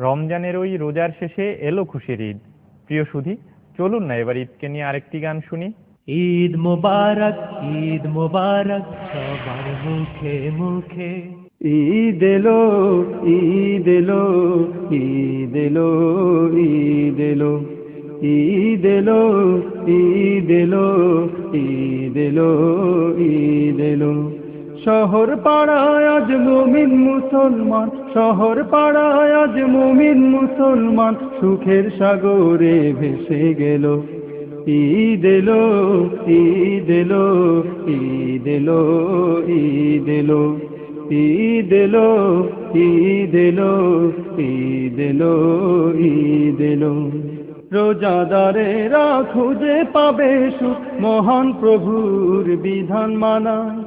রমজানের ওই রোজার শেষে এলো খুশির ঈদ। প্রিয় সুধী, চলুন না এবার ঈদকে নিয়ে আরেকটি গান শুনি। ঈদ মোবারক, ঈদ মোবারক সবার মুখে মুখে। ঈদ এলো, ঈদ এলো, ঈদ এলো, ঈদ এলো, ঈদ এলো, ঈদ এলো, ঈদ এলো, ঈদ এলো। শহর পাড়ায় আজ মুমিন মুসলমান, শহর পাড়ায় আজ মুমিন মুসলমান সুখের সাগরে ভেসে গেল। ঈদ এলো, ঈদ এলো, ঈদ এলো, ঈদ এলো, ঈদ এলো, ঈদ এলো, ঈদ এলো, ঈদ এলো। রোজাদারেরা খুঁজে পাবে সুখ, মহান প্রভুর বিধান মানায়।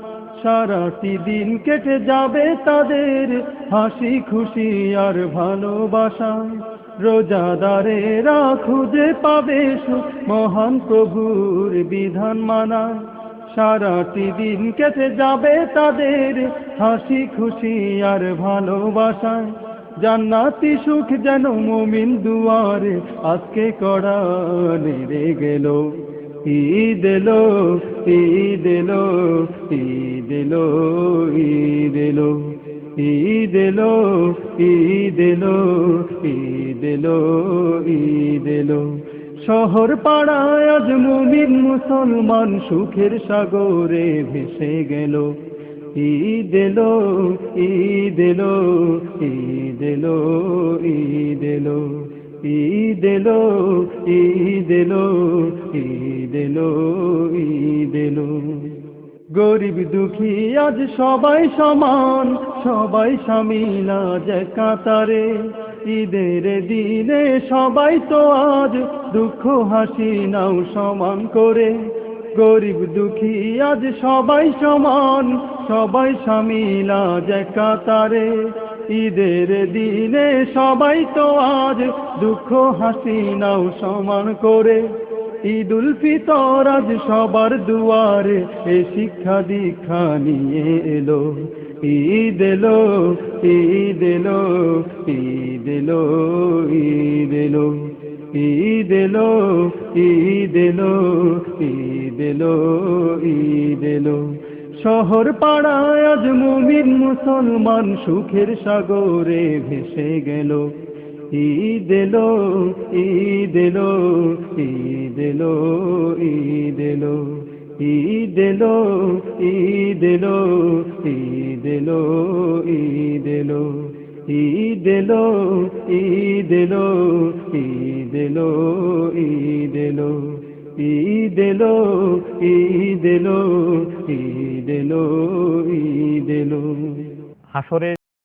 সারাটি দিন কেটে যাবে তাদের হাসি খুশি আর ভালোবাসায়। রোজাদারেরা খুঁজে পাবে সুখ, মহান প্রভুর বিধান মানায়। সারাটি দিন কেটে যাবে তাদের হাসি খুশি আর ভালোবাসায়। জান্নাতি সুখ যেন মুমিন দুয়ারে আজকে কড়া নেড়ে গেল। ঈদ এলো, ঈদ এলো, ঈদ এলো, ঈদ এলো, ঈদ এলো, ঈদ এলো, ঈদ এলো, ঈদ এলো। শহর পাড়ায় আজ মুমিন মুসলমান সুখের সাগরে ভেসে গেল। ঈদ এলো, ঈদ এলো, ঈদ এলো, ঈদ এলো, ঈদ এলো, ঈদ এলো, ঈদ এলো, ঈদ এলো। গরিব দুঃখী আজ সবাই সমান, সবাই শামিল আজ কাতারে। ঈদের দিনে সবাই তো আজ দুঃখ হাসি নাও সমান করে। গরিব দুঃখী আজ সবাই সমান, সবাই শামিল আজ কাতারে। ঈদের দিনে সবাই তো আজ দুঃখ হাসি নাও সমান করে। ঈদুল ফিতর আজ সবার দুয়ারে এ শিক্ষা দীক্ষা নিয়ে এলো। ঈদ এলো, ঈদ এলো, ঈদ এলো, ঈদ এলো, ঈদ এলো, ঈদ এলো, ঈদ এলো, ঈদ এলো। শহর পাড়ায় আজ মুমিন মুসলমান সুখের সাগরে ভেসে গেল। ঈদ এলো, ঈদ এলো, ঈদ এলো, ঈদ এলো, ঈদ এলো, ঈদ এলো, ঈদ এলো, ঈদ এলো, ঈদ এলো, ঈদ এলো, ঈদ এলো, ঈদ এলো, ঈদ এলো, ঈদ এলো, ঈদ এলো, ঈদ এলো। হাসরে